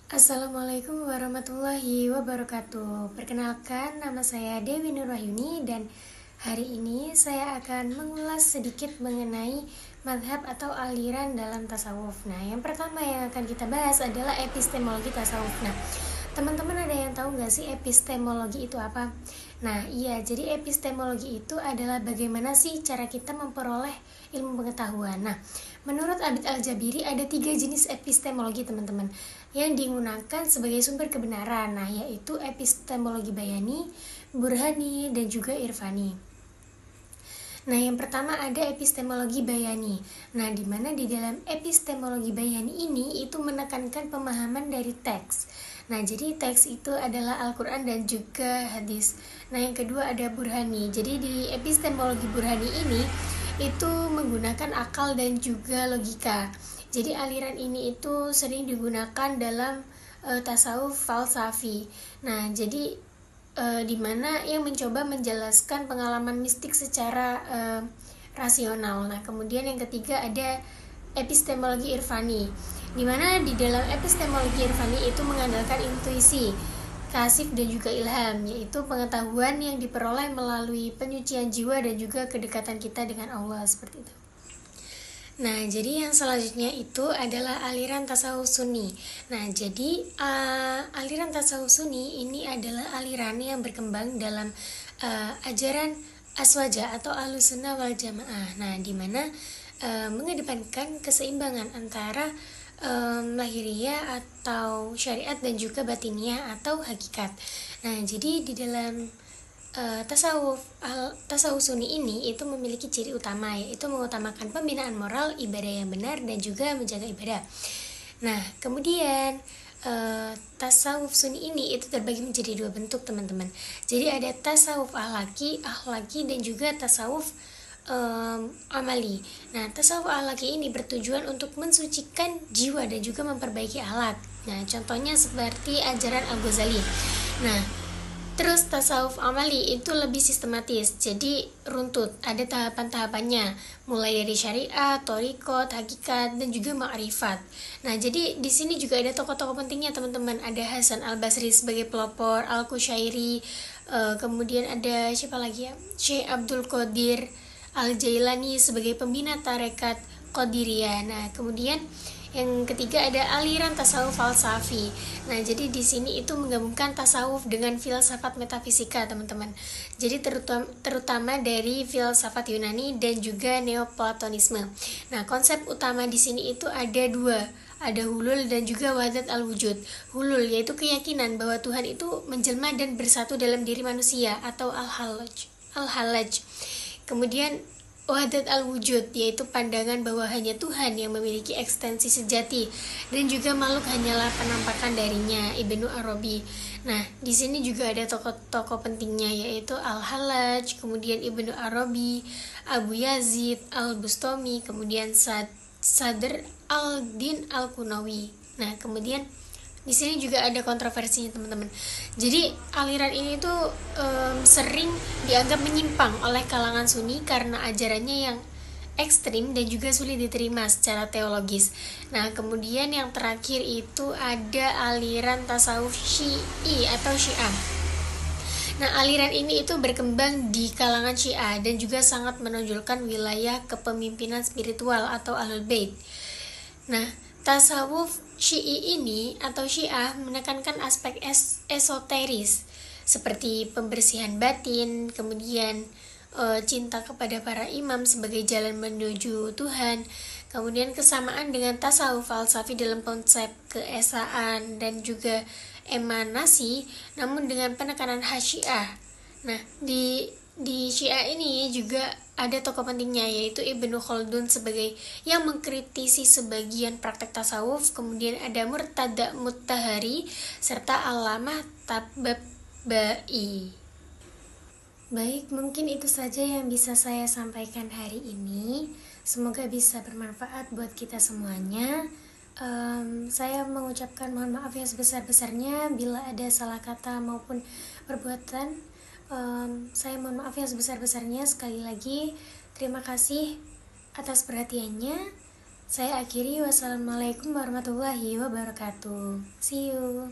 Assalamualaikum warahmatullahi wabarakatuh. Perkenalkan, nama saya Dewi Nurwahyuni dan hari ini saya akan mengulas sedikit mengenai madhab atau aliran dalam tasawuf. Nah, yang pertama yang akan kita bahas adalah epistemologi tasawuf. Nah, teman-teman ada yang tahu nggak sih epistemologi itu apa? Nah, iya, jadi epistemologi itu adalah bagaimana sih cara kita memperoleh ilmu pengetahuan. Nah, menurut Abid Al-Jabiri ada 3 jenis epistemologi, teman-teman, yang digunakan sebagai sumber kebenaran. Nah, yaitu epistemologi bayani, burhani, dan juga irfani. Nah, yang pertama ada epistemologi bayani. Nah, di mana di dalam epistemologi bayani ini itu menekankan pemahaman dari teks. Nah, jadi teks itu adalah Al-Quran dan juga hadis. Nah, yang kedua ada burhani. Jadi di epistemologi burhani ini itu menggunakan akal dan juga logika. Jadi aliran ini itu sering digunakan dalam tasawuf falsafi. Nah, jadi di mana yang mencoba menjelaskan pengalaman mistik secara rasional. Nah, kemudian yang ketiga ada epistemologi irfani, di mana di dalam epistemologi irfani itu mengandalkan intuisi, kasif dan juga ilham, yaitu pengetahuan yang diperoleh melalui penyucian jiwa dan juga kedekatan kita dengan Allah, seperti itu. Nah, jadi yang selanjutnya itu adalah aliran tasawuf sunni. Nah, jadi aliran tasawuf sunni ini adalah aliran yang berkembang dalam ajaran aswaja atau ahlussunnah wal jamaah. Nah, di mana mengedepankan keseimbangan antara lahiriah atau syariat dan juga batiniah atau hakikat. Nah, jadi di dalam tasawuf sunni ini itu memiliki ciri utama, yaitu mengutamakan pembinaan moral, ibadah yang benar, dan juga menjaga ibadah. Nah, kemudian tasawuf sunni ini itu terbagi menjadi 2 bentuk, teman-teman. Jadi ada tasawuf ahlaki dan juga tasawuf amali. Nah, tasawuf ahlaki ini bertujuan untuk mensucikan jiwa dan juga memperbaiki akhlak. Nah, contohnya seperti ajaran Al-Ghazali. Nah, terus tasawuf amali itu lebih sistematis, jadi runtut, ada tahapan-tahapannya, mulai dari syariat, thariqat, hakikat, dan juga ma'rifat. Nah, jadi di sini juga ada tokoh-tokoh pentingnya, teman-teman. Ada Hasan Al-Basri sebagai pelopor, Al-Kushairi, kemudian ada siapa lagi ya? Syekh Abdul Qadir Al-Jailani sebagai pembina tarekat Qadiriyah. Nah, kemudian yang ketiga ada aliran tasawuf falsafi. Nah, jadi di sini itu menggabungkan tasawuf dengan filsafat metafisika, teman-teman. Jadi terutama dari filsafat Yunani dan juga Neoplatonisme. Nah, konsep utama di sini itu ada 2. Ada hulul dan juga wahdat al-wujud. Hulul yaitu keyakinan bahwa Tuhan itu menjelma dan bersatu dalam diri manusia atau al-halaj. Kemudian wahdat al-wujud yaitu pandangan bahwa hanya Tuhan yang memiliki ekstensi sejati dan juga makhluk hanyalah penampakan darinya, Ibnu Arabi. Nah, di sini juga ada tokoh-tokoh pentingnya yaitu Al-Hallaj, kemudian Ibnu Arabi, Abu Yazid Al-Bustami, kemudian Sadr al-Din al-Qunawi. Nah, kemudian di sini juga ada kontroversinya, teman-teman. Jadi aliran ini tuh sering dianggap menyimpang oleh kalangan Sunni karena ajarannya yang ekstrim dan juga sulit diterima secara teologis. Nah, kemudian yang terakhir itu ada aliran tasawuf Syi'i atau Syiah. Nah, aliran ini itu berkembang di kalangan Syiah dan juga sangat menonjolkan wilayah kepemimpinan spiritual atau Ahlul Bait. Nah, tasawuf Syi'i ini atau Syiah menekankan aspek esoteris seperti pembersihan batin, kemudian cinta kepada para imam sebagai jalan menuju Tuhan, kemudian kesamaan dengan tasawuf falsafi dalam konsep keesaan dan juga emanasi, namun dengan penekanan Syiah. Nah, di Syiah ini juga ada tokoh pentingnya yaitu Ibnu Khaldun sebagai yang mengkritisi sebagian praktek tasawuf, kemudian ada Murtada Mutahari serta Allamah Tabatabai. Baik, mungkin itu saja yang bisa saya sampaikan hari ini. Semoga bisa bermanfaat buat kita semuanya. Saya mengucapkan mohon maaf yang sebesar-besarnya bila ada salah kata maupun perbuatan. Saya mohon maaf yang sebesar-besarnya. Sekali lagi terima kasih atas perhatiannya. Saya akhiri, wassalamualaikum warahmatullahi wabarakatuh. See you.